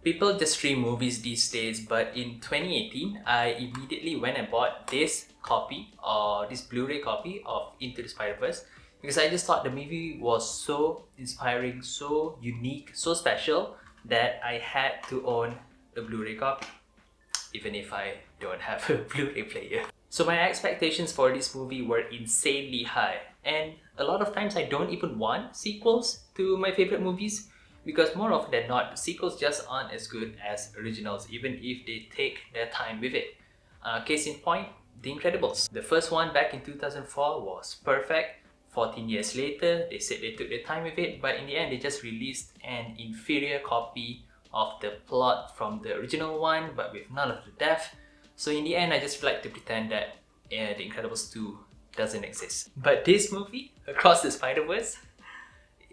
People just stream movies these days, but in 2018, I immediately went and bought this copy or this Blu-ray copy of Into the Spider-Verse because I just thought the movie was so inspiring, so unique, so special that I had to own a Blu-ray copy, even if I don't have a Blu-ray player. So my expectations for this movie were insanely high, and a lot of times I don't even want sequels to my favorite movies because more often than not, sequels just aren't as good as originals even if they take their time with it. Case in point, The Incredibles. The first one back in 2004 was perfect. 14 years later, they said they took their time with it, but in the end they just released an inferior copy of the plot from the original one but with none of the depth. So in the end, I just like to pretend that The Incredibles 2 doesn't exist. But this movie, Across the Spider-Verse,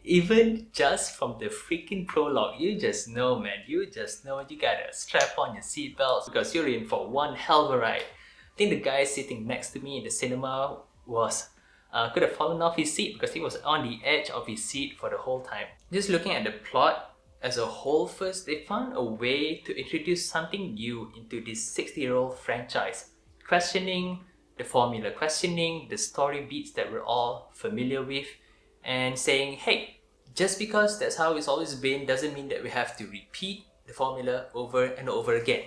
even just from the freaking prologue, you just know, man, you gotta strap on your seatbelts because you're in for one hell of a ride. I think the guy sitting next to me in the cinema could have fallen off his seat because he was on the edge of his seat for the whole time. Just looking at the plot as a whole first, they found a way to introduce something new into this 60-year-old franchise, questioning the formula, questioning the story beats that we're all familiar with, and saying, hey, just because that's how it's always been doesn't mean that we have to repeat the formula over and over again.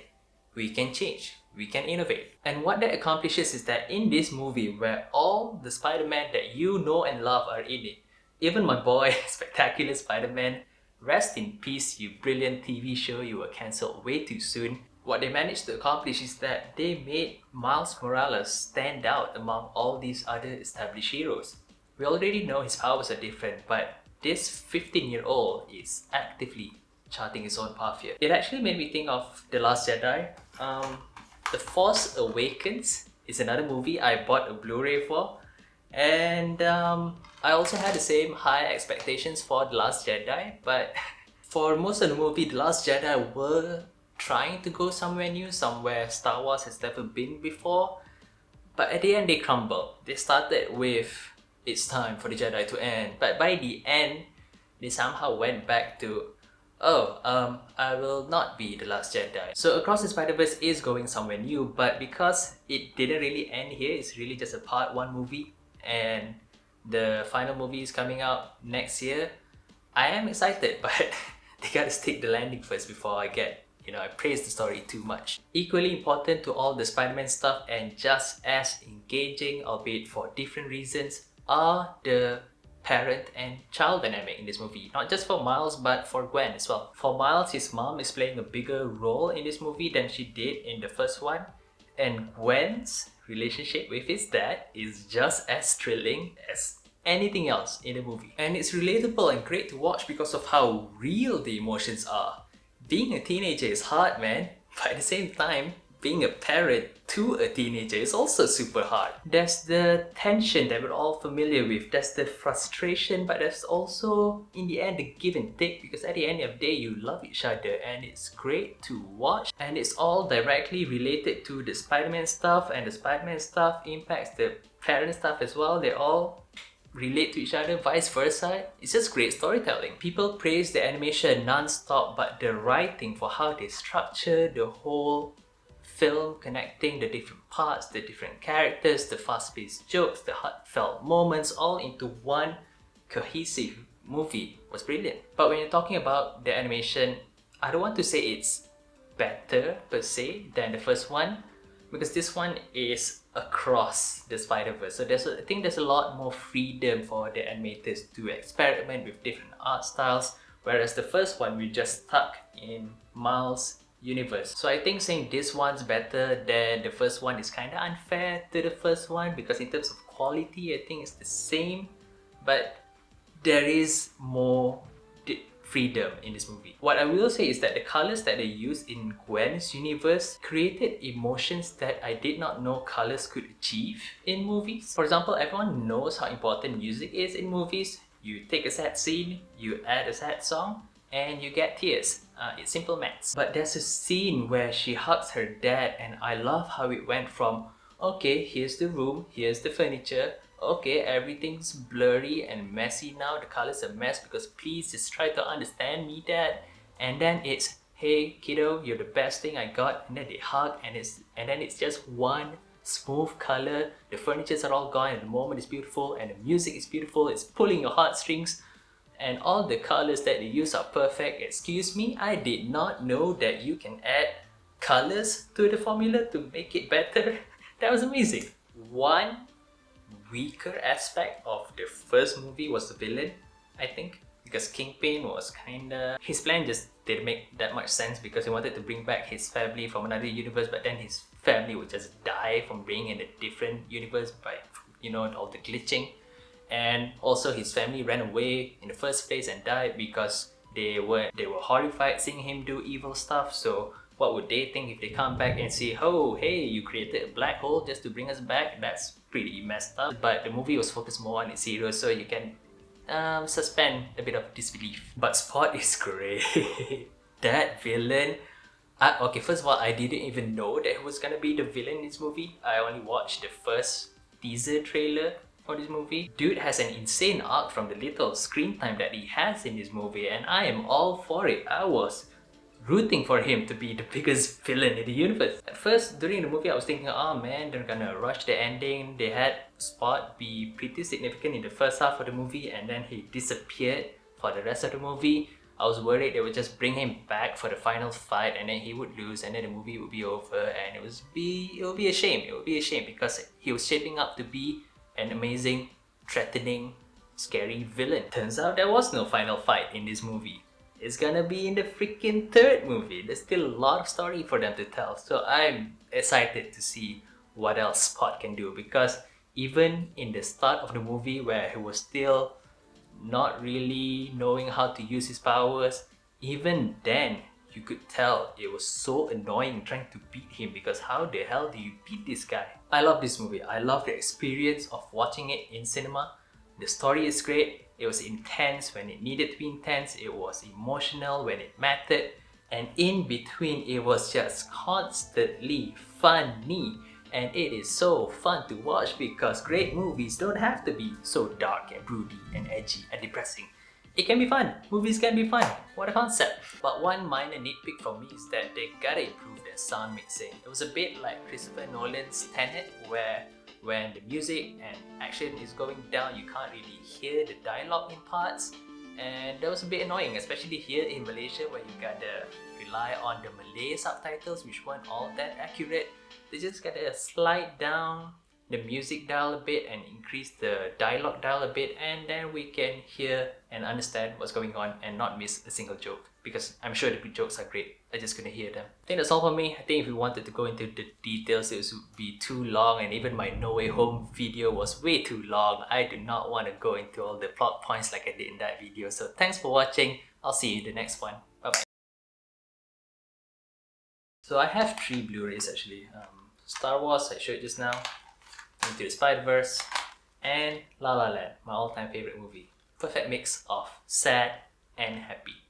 We can change, we can innovate. And what that accomplishes is that in this movie where all the Spider-Man that you know and love are in it, even my boy, Spectacular Spider-Man, rest in peace, you brilliant TV show, you were cancelled way too soon. What they managed to accomplish is that they made Miles Morales stand out among all these other established heroes. We already know his powers are different, but this 15-year-old is actively charting his own path here. It actually made me think of The Last Jedi. The Force Awakens is another movie I bought a Blu-ray for, and I also had the same high expectations for The Last Jedi, but for most of the movie, The Last Jedi were trying to go somewhere new, somewhere Star Wars has never been before, but at the end they crumbled. They started with it's time for the Jedi to end, but by the end they somehow went back to I will not be the last Jedi. So Across the Spider-Verse is going somewhere new, but because it didn't really end here, it's really just a part 1 movie and the final movie is coming out next year. I am excited, but they gotta stick the landing first before I praise the story too much. Equally important to all the Spider-Man stuff and just as engaging, albeit for different reasons, are the parent and child dynamic in this movie. Not just for Miles, but for Gwen as well. For Miles, his mom is playing a bigger role in this movie than she did in the first one. And Gwen's relationship with his dad is just as thrilling as anything else in the movie. And it's relatable and great to watch because of how real the emotions are. Being a teenager is hard, man. But at the same time, being a parent to a teenager is also super hard. There's the tension that we're all familiar with, there's the frustration, but there's also, in the end, the give and take because at the end of the day, you love each other and it's great to watch. And it's all directly related to the Spider-Man stuff, and the Spider-Man stuff impacts the parent stuff as well. They all relate to each other, vice versa. It's just great storytelling. People praise the animation non-stop, but the writing for how they structure the whole film, connecting the different parts, the different characters, the fast-paced jokes, the heartfelt moments, all into one cohesive movie was brilliant. But when you're talking about the animation, I don't want to say it's better per se than the first one because this one is across the Spider-Verse. So I think there's a lot more freedom for the animators to experiment with different art styles, whereas the first one we just stuck in Miles' universe. So I think saying this one's better than the first one is kind of unfair to the first one because in terms of quality, I think it's the same, but there is more freedom in this movie. What I will say is that the colors that they used in Gwen's universe created emotions that I did not know colors could achieve in movies. For example, everyone knows how important music is in movies. You take a sad scene, you add a sad song, and you get tears. It's simple maths. But there's a scene where she hugs her dad and I love how it went from, okay, here's the room, here's the furniture, okay, everything's blurry and messy now, the colors are a mess because please just try to understand me, dad. And then it's, hey kiddo, you're the best thing I got, and then they hug, and then it's just one smooth color. The furnitures are all gone, and the moment is beautiful, and the music is beautiful. It's pulling your heartstrings, and all the colors that they use are perfect. Excuse me, I did not know that you can add colors to the formula to make it better. That was amazing. One weaker aspect of the first movie was the villain, I think, because Kingpin was kinda... his plan just didn't make that much sense because he wanted to bring back his family from another universe, but then his family would just die from being in a different universe by, you know, all the glitching. And also his family ran away in the first place and died because they were horrified seeing him do evil stuff. So what would they think if they come back and see, oh hey, you created a black hole just to bring us back? That's pretty messed up. But the movie was focused more on its hero, so you can suspend a bit of disbelief. But Spot is great. That villain, okay, first of all, I didn't even know that he was gonna be the villain in this movie. I only watched the first teaser trailer for this movie. Dude has an insane arc from the little screen time that he has in this movie, and I am all for it. I was rooting for him to be the biggest villain in the universe. At first, during the movie, I was thinking, oh man, they're gonna rush the ending. They had Spot be pretty significant in the first half of the movie, and then he disappeared for the rest of the movie. I was worried they would just bring him back for the final fight, and then he would lose, and then the movie would be over, and it would be a shame. It would be a shame because he was shaping up to be an amazing, threatening, scary villain. Turns out there was no final fight in this movie. It's gonna be in the freaking third movie. There's still a lot of story for them to tell. So I'm excited to see what else Spot can do, because even in the start of the movie where he was still not really knowing how to use his powers, even then you could tell it was so annoying trying to beat him, because how the hell do you beat this guy? I love this movie. I love the experience of watching it in cinema. The story is great. It was intense when it needed to be intense. It was emotional when it mattered. And in between, it was just constantly funny. And it is so fun to watch because great movies don't have to be so dark and broody and edgy and depressing. It can be fun. Movies can be fun. What a concept. But one minor nitpick for me is that they gotta improve their sound mixing. It was a bit like Christopher Nolan's Tenet, where when the music and action is going down, you can't really hear the dialogue in parts, and that was a bit annoying, especially here in Malaysia where you gotta rely on the Malay subtitles, which weren't all that accurate. They just gotta slide down the music dial a bit and increase the dialogue dial a bit, and then we can hear and understand what's going on and not miss a single joke, because I'm sure the jokes are great. I just couldn't hear them. I think that's all for me. I think if we wanted to go into the details, it would be too long, and even my No Way Home video was way too long. I do not want to go into all the plot points like I did in that video. So thanks for watching. I'll see you in the next one. Bye bye. So I have 3 Blu-rays actually. Star Wars, I showed just now, Into the Spider-Verse, and La La Land, my all-time favorite movie. Perfect mix of sad and happy.